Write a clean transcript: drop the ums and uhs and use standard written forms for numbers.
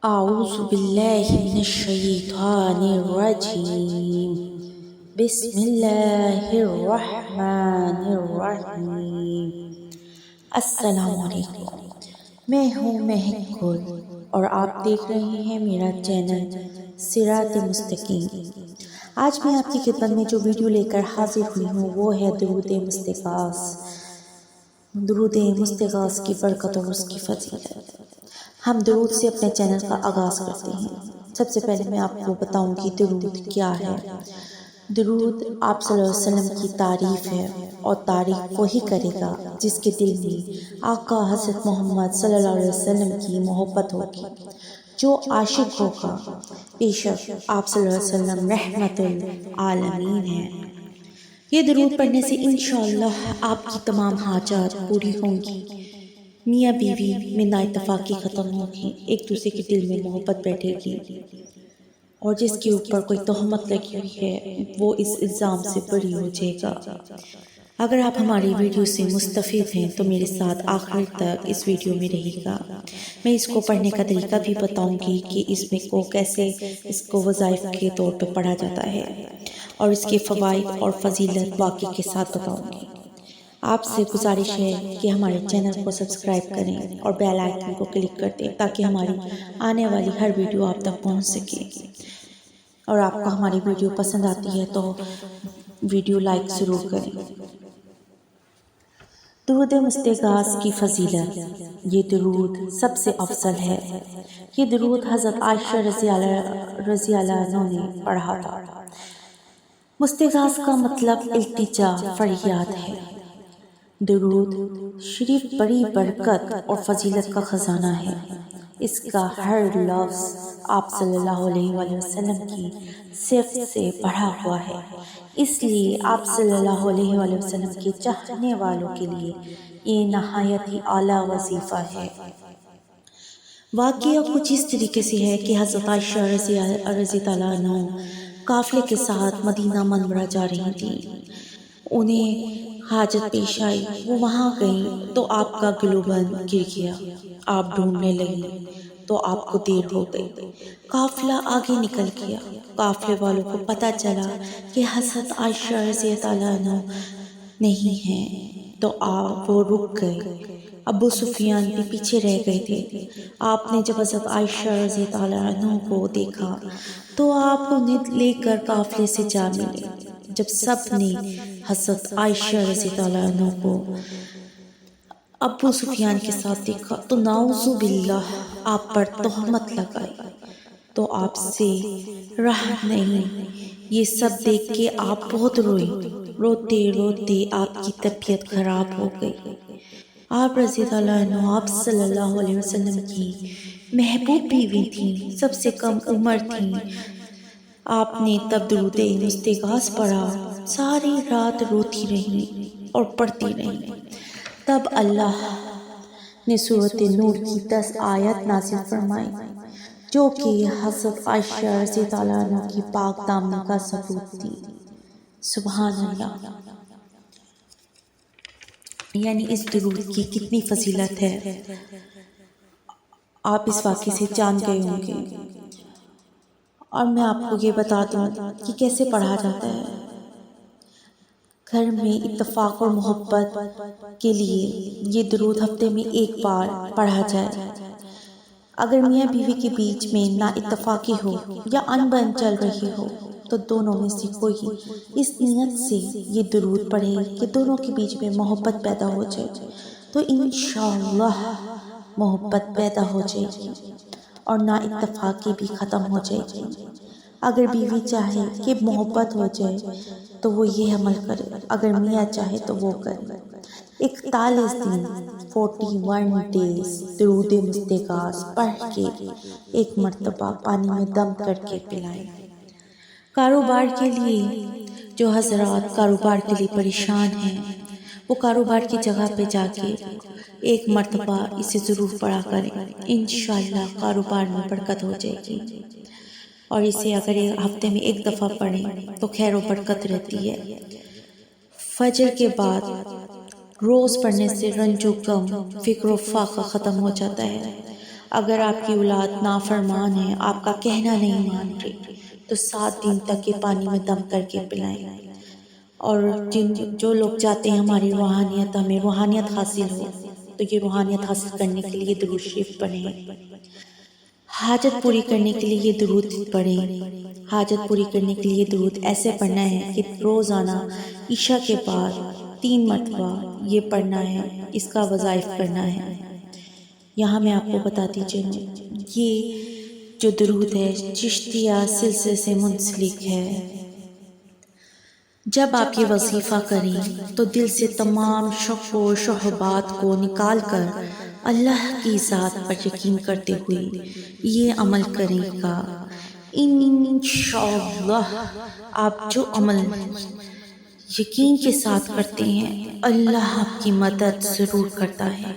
أعوذ بالله من الشيطان الرجيم بسم الله الرحمن الرحیم۔ السلام علیکم، میں ہوں مہک گل اور آپ دیکھ رہے ہیں میرا چینل صراط مستقیم۔ آج میں آپ کی خدمت میں جو ویڈیو لے کر حاضر ہوئی ہوں وہ ہے درود مستغاث۔ درود مستغاث کی برکت اور اس کی فضیلت۔ ہم درود سے اپنے چینل کا آغاز کرتے ہیں۔ سب سے پہلے میں آپ کو بتاؤں گی درود کیا ہے۔ درود آپ صلی اللہ علیہ وسلم کی تعریف ہے، اور تعریف وہی کرے گا جس کے دل میں آقا حضرت محمد صلی اللہ علیہ وسلم کی محبت ہوگی۔ جو عاشق ہوگا، بے شک آپ صلی اللہ علیہ وسلم رحمت العالمین ہیں۔ یہ درود پڑھنے سے انشاءاللہ آپ کی تمام حاجات پوری ہوں گی، میاں بیوی میں نا اتفاقی ختم ہوگی، ایک دوسرے کے دل میں محبت بیٹھے گی، اور جس کے اوپر کوئی تہمت لگی ہوئی ہے وہ اس الزام سے بری ہو جائے گا۔ اگر آپ ہماری ویڈیو سے مستفید ہیں تو میرے ساتھ آخر تک اس ویڈیو میں رہے گا۔ میں اس کو پڑھنے کا طریقہ بھی بتاؤں گی کہ اس میں کو کیسے اس کو وظائف کے طور پہ پڑھا جاتا ہے، اور اس کے فوائد اور فضیلت واقعی کے ساتھ بتاؤں گی۔ آپ سے گزارش ہے کہ ہمارے چینل کو سبسکرائب کریں اور بیل آئیکن کو کلک کر دیں تاکہ ہماری آنے والی ہر ویڈیو آپ تک پہنچ سکے۔ اور آپ کو ہماری ویڈیو پسند آتی ہے تو ویڈیو لائک ضرور کریں۔ درود مستغاث کی فضیلت۔ یہ درود سب سے افضل ہے۔ یہ درود حضرت عائشہ رضی اللہ عنہ نے پڑھا تھا۔ مستغاث کا مطلب التجا، فریاد ہے۔ درود شریف بڑی برکت اور فضیلت کا خزانہ ہے۔ اس کا ہر لفظ آپ صلی اللہ علیہ وآلہ وسلم کی صفت سے بڑھا ہوا ہے، اس لیے آپ صلی اللہ علیہ وآلہ وسلم کے چاہنے والوں کے لیے یہ نہایت ہی اعلیٰ وظیفہ ہے۔ واقعہ کچھ اس طریقے سے ہے کہ حضرت عائشہ رضی اللہ عنہ قافلے کے ساتھ مدینہ منورہ جا رہی تھیں۔ انہیں حاجت پیش آئی، وہ وہاں گئیں تو آپ کا گلوبند گر گیا۔ آپ ڈھونڈنے لگیں تو آپ کو دیر ہو گئی۔ قافلہ آگے نکل گیا۔ قافلے والوں کو پتہ چلا کہ حضرت عائشہ رضی اللہ عنہ نہیں ہیں تو آپ وہ رک گئے۔ ابو سفیان بھی پیچھے رہ گئے تھے۔ آپ نے جب حضرت عائشہ رضی اللہ عنہ کو دیکھا تو آپ انہیں لے کر قافلے سے جا ملے۔ جب سب نے حضرت عائشہ رضی اللہ عنہ کو ابو سفیان کے ساتھ دیکھا تو نعوذ باللہ آپ پر تہمت لگائی، تو آپ سے رحم نہیں۔ یہ سب دیکھ کے آپ بہت روئیں۔ روتے روتے آپ کی طبیعت خراب ہو گئی۔ آپ رضی اللہ عنہ آپ صلی اللہ علیہ وسلم کی محبوب بیوی تھیں، سب سے کم عمر تھیں۔ آپ نے تب درود مستغاث پڑھا، ساری رات روتی رہیں اور پڑھتی رہیں۔ تب اللہ نے سورۃ نور کی 10 آیت نازل فرمائی جو کہ حضرت عائشہ رضی اللہ عنہ کی پاک دامنی کا ثبوت تھی۔ سبحان اللہ! یعنی اس درود کی کتنی فضیلت ہے، آپ اس واقعے سے جان گئے ہوں گے۔ اور میں آپ کو یہ بتا دوں کہ کیسے پڑھا جاتا ہے۔ گھر میں اتفاق اور محبت کے لیے یہ درود ہفتے میں ایک بار پڑھا جائے۔ اگر میاں بیوی کے بیچ میں نا اتفاقی ہو یا انبن چل رہی ہو تو دونوں میں سے کوئی اس نیت سے یہ درود پڑھے کہ دونوں کے بیچ میں محبت پیدا ہو جائے، تو انشاءاللہ محبت پیدا ہو جائے گی اور نا اتفاقی بھی ختم ہو جائے گی۔ اگر بیوی چاہے کہ محبت ہو جائے تو وہ یہ عمل کرے، اگر میاں چاہے تو وہ کرے۔ 41 دن 41 days درود مستغاث پڑھ کے ایک مرتبہ پانی میں دم کر کے پلائیں۔ کاروبار کے لیے جو حضرات کاروبار کے لیے پریشان ہیں وہ کاروبار کی جگہ پہ جا کے ایک مرتبہ اسے ضرور پڑھا کریں، انشاءاللہ کاروبار میں برکت ہو جائے گی۔ اور اسے اگر ہفتے میں ایک دفعہ پڑھیں تو خیر و برکت رہتی ہے۔ فجر کے بعد روز پڑھنے سے رنج و غم، فکر و فاقہ ختم ہو جاتا ہے، اگر آپ کی اولاد نافرمان ہے، آپ کا کہنا نہیں مان رہی، تو 7 دن تک یہ پانی میں دم کر کے پلائیں۔ اور جو لوگ چاہتے ہیں ہماری روحانیت، ہمیں روحانیت حاصل ہو، تو یہ روحانیت حاصل کرنے کے لیے درود شریف پڑھیں۔ حاجت پوری کرنے کے لیے یہ درود پڑھیں۔ حاجت پوری کرنے کے لیے درود ایسے پڑھنا ہے کہ روزانہ عشاء کے بعد 3 مرتبہ یہ پڑھنا ہے، اس کا وظائف کرنا ہے۔ یہاں میں آپ کو بتاتی چلوں، یہ جو درود ہے چشتیہ سلسلے سے منسلک ہے۔ جب آپ یہ وظیفہ کریں تو دل سے تمام شک و شبہات کو نکال کر اللہ کی ذات پر یقین کرتے ہوئے یہ عمل کرے گا۔ انشاءاللہ آپ جو عمل یقین کے ساتھ کرتے ہیں، اللہ آپ کی مدد ضرور کرتا ہے۔